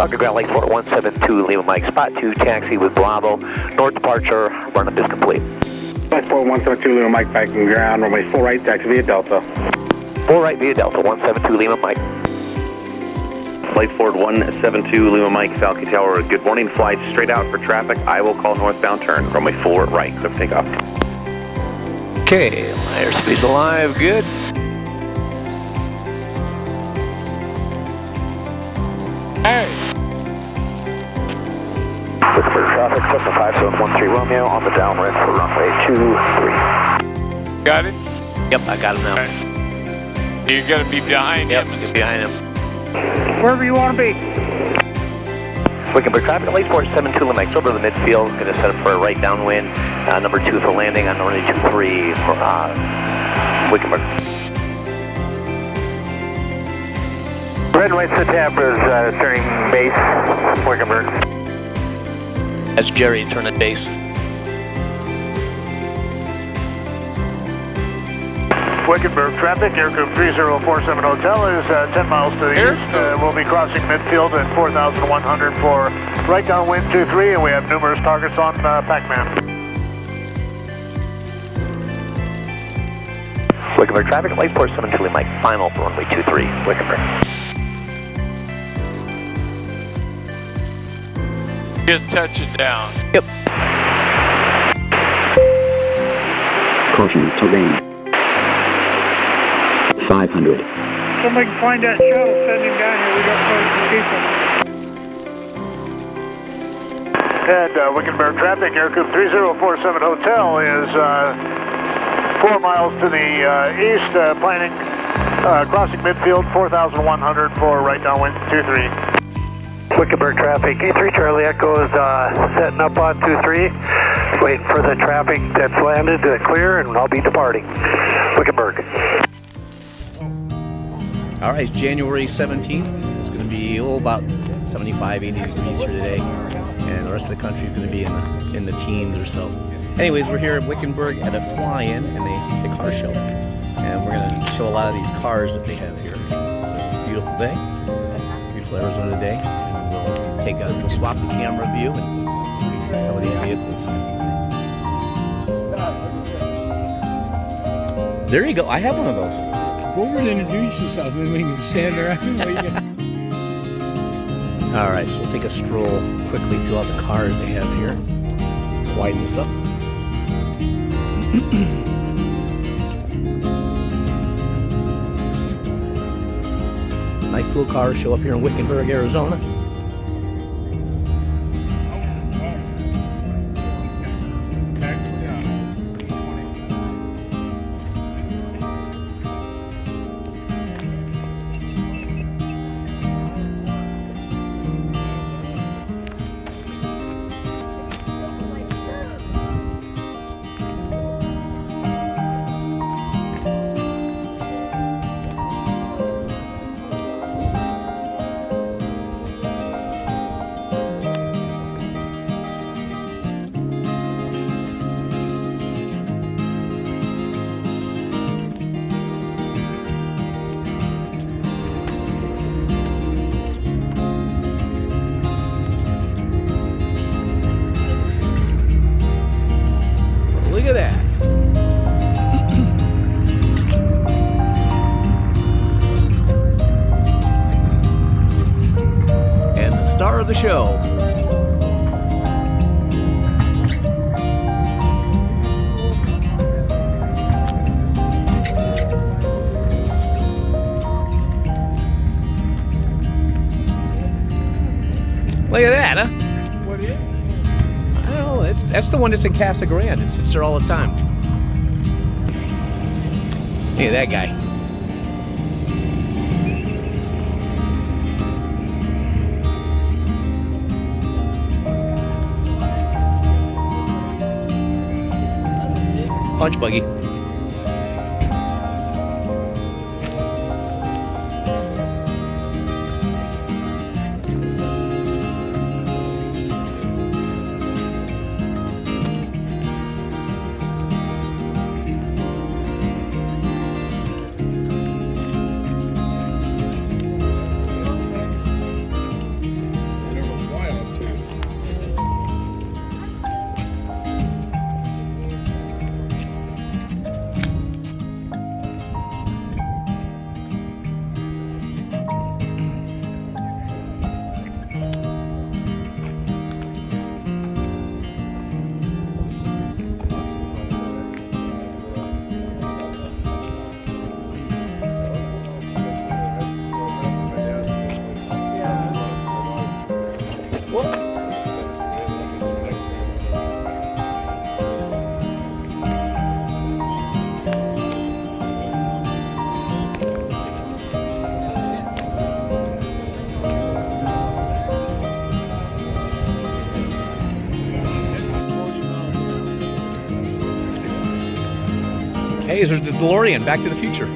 Falcon Ground Lake Fort 172 Lima Mike, spot 2 taxi with Bravo, north departure, run-up is complete. Lake Fort 172 Lima Mike, Falcon Ground, runway 4 right, taxi via Delta. 4 right via Delta, 172 Lima Mike. Flight Ford 172 Lima Mike, Falcon Tower, good morning. Flight straight out for traffic. I will call northbound turn, runway 4 right, clear for takeoff. Okay, airspeed's alive, good. Hey! Wickenburg traffic, Cessna 5713 Romeo on the downwind for runway 23. Got it? Yep, I got him now. Okay. You're gonna be behind Yep, him. get behind him. Wherever you want to be. Wickenburg traffic, Lake Fort 72 Lima Mike, over the midfield, going to set up for a right downwind, number 2 for landing on runway 23 for Wickenburg. Red and white SITAP is turning base, Wickenburg. That's Jerry, turn at base. Wickenburg traffic, aircraft 3047 Hotel is 10 miles to the east. We'll be crossing midfield at 4,100 for right downwind 23, and we have numerous targets on Pac-Man. Wickenburg traffic, Lake Fort 72 Lima Mike, final for runway 23, Wickenburg. Just touch it down. Yep. Caution, terrain. 500. Somebody can find that shuttle, send him down here. We got quite a few people. And Wickenburg traffic, aircraft 3047 Hotel is 4 miles to the east, planning crossing midfield 4,100 for right downwind 23. Wickenburg traffic, E3 Charlie Echo is setting up on 23, waiting for the traffic that's landed to clear, and I'll be departing. Wickenburg. All right, it's January 17th. It's going to be about 75, 80 degrees here today, and the rest of the country is going to be in the teens or so. Anyways, we're here at Wickenburg at a fly-in and a car show, and we're going to show a lot of these cars that they have here. It's a beautiful day, beautiful Arizona day, and we'll swap the camera view and see some of these vehicles. There you go. I have one of those. Go over and introduce yourself, and we can stand around and wait. All right, so we'll take a stroll quickly through all the cars they have here. Widen this up. Nice little car show up here in Wickenburg, Arizona. Look at that. And the star of the show. Look at that, huh? What is it? I don't know. That's the one that's in Casa Grande. It sits there all the time. Hey, that guy. Punch buggy. is there's the DeLorean, Back to the Future.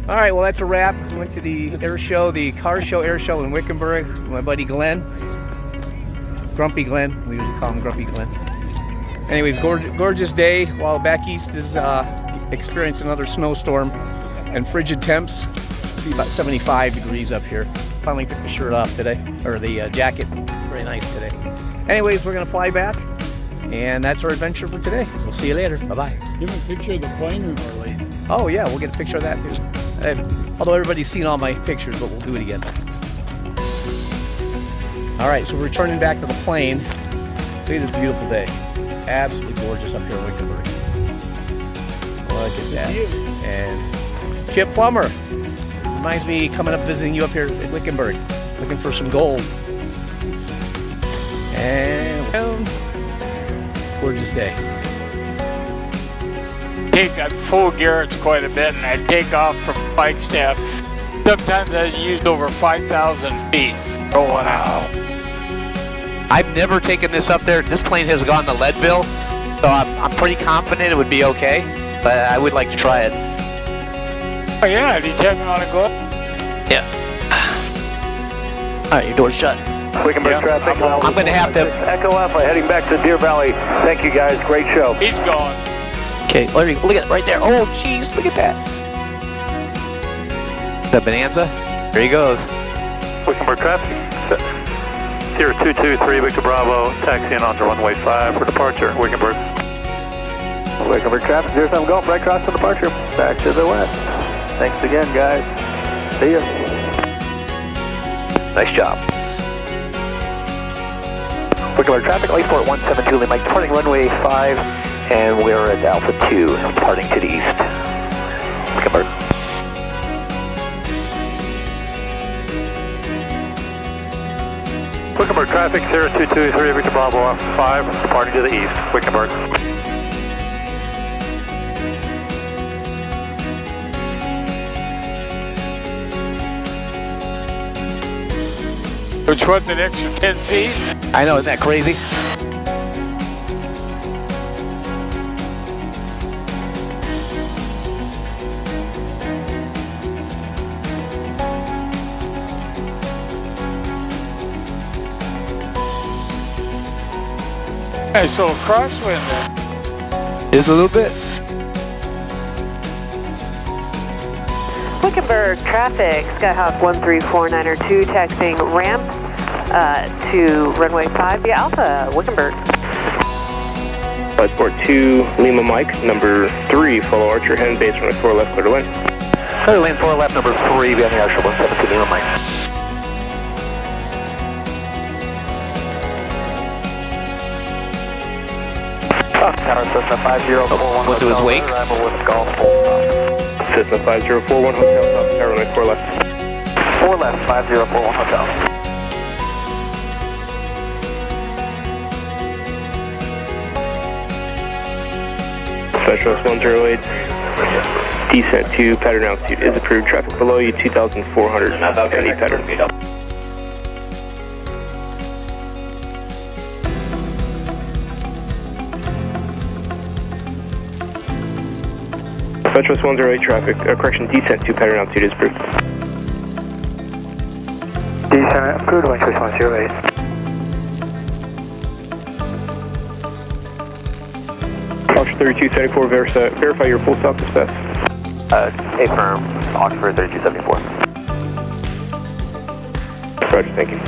All right, well, that's a wrap. Went to the air show, the car show, air show in Wickenburg with my buddy Glenn. Grumpy Glenn. We usually call him Grumpy Glenn. Anyways, gorgeous day while back east is experiencing another snowstorm and frigid temps. It'll be about 75 degrees up here. Finally took the shirt off today, or the jacket. Very nice today. Anyways, we're going to fly back, and that's our adventure for today. We'll see you later. Bye-bye. Give him a picture of the plane when we're late. Oh, yeah, we'll get a picture of that too. Although everybody's seen all my pictures, but we'll do it again. All right, so we're returning back to the plane. Look at this beautiful day. Absolutely gorgeous up here in Wickenburg. Look at that. And Chip Plummer. Reminds me coming up visiting you up here at Wickenburg. Looking for some gold. And gorgeous day. I full gear, it's quite a bit, and I take off from bike staff. Sometimes I used over 5,000 feet rolling out. I've never taken this up there. This plane has gone to Leadville, so I'm pretty confident it would be okay, but I would like to try it. Oh yeah, anytime you want to go? Yeah. All right, your door's shut. Wickenburg traffic. I'm going to have to... Echo Alpha heading back to Deer Valley. Thank you guys, great show. He's gone. Okay, look at it right there. Oh, jeez, look at that. The Bonanza. There he goes. Wickenburg traffic. 0223 Victor Bravo, taxiing onto runway 5 for departure, Wickenburg. Wickenburg traffic, 07 Golf, right cross for departure, back to the west. Thanks again, guys. See ya. Nice job. Wickenburg traffic, Lightsport 172 Lima Mike, departing runway 5, and we're at Alpha 2, departing to the east. Wickenburg. Wickenburg traffic, 0223 Victor Bravo, Alpha 5, departing to the east, Wickenburg. Which was an extra 10 feet? I know, isn't that crazy? Nice little crosswind there. Just a little bit. Wickenburg traffic, Skyhawk 13492, taxiing ramp to runway 5 via Alpha, Wickenburg. Lightsport 2 Lima Mike, number 3, follow Archer, heading base runway 4 left, clear to land. Clear to land 4 left, number 3, behind the Archer 172 Lima Mike. Tower Cessna 5041. Went to his wake. Cessna 5041 Hotel, South Tower, runway 4 left. 4 left, 5041 Hotel. Specialist 108, descent to pattern altitude is approved. Traffic below you, 2,400, any pattern. Specialist 108 traffic, correction, descent to pattern altitude is approved. Descent approved, Wind Choice 108. Archer 3274, verify your full stop success. Affirm, Oxford 3274. Roger, thank you.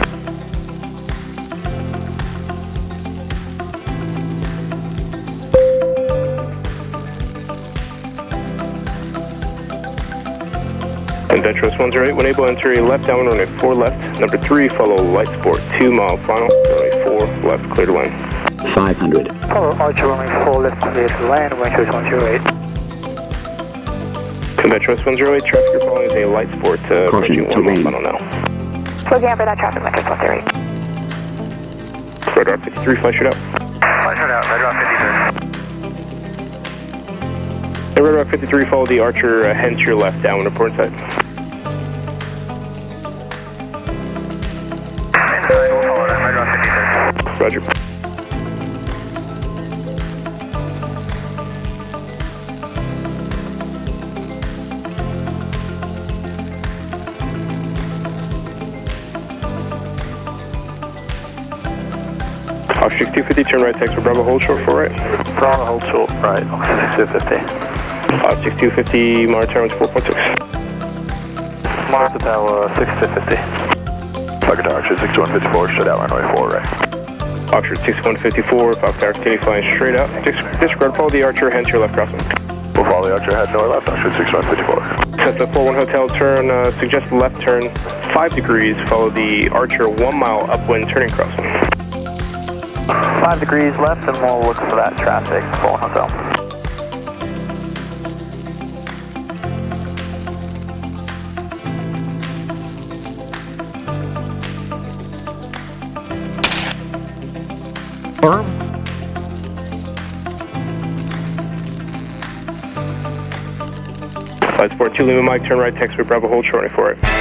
Adventurous 108, when able, enter a left down runway 4 left. Number 3, follow Lightsport 2 mile final, runway 4 left, clear to land. 500. Follow Archer runway 4 left, clear to land, Wind Choice 108. Adventurous 108, traffic you're following is a Lightsport, Caution, 1 mile terrain. final now. Looking out for that traffic, Wind Choice 108. Radar 53, flash it out. Flash it out, Radar 53. Hey, Radar 53, follow the Archer, head to your left, downwind report inside. Inside, we'll follow them, Radar 53. Roger. Foxtrot 6250, turn right, taxi for Bravo, hold short for right. Bravo, hold short, right, 6250. 6250, Monitor turn 4.6. Monitor Tower, 6250. Foxtrot Tower, 6154, straight out runway 4 right. Foxtrot 6154, Fox Tower, continue flying straight out. Disregard, follow the Archer, head to your left crossing. We'll follow the Archer, head north left, Foxtrot 6154. Cessna 41 Hotel, turn, suggest left turn 5 degrees, follow the Archer 1 mile upwind turning crossing. 5 degrees left, and we'll look for that traffic, 41 Hotel. Firm. Flight Sport 2 Lima Mike, turn right, taxi for Bravo, hold short, 4 right.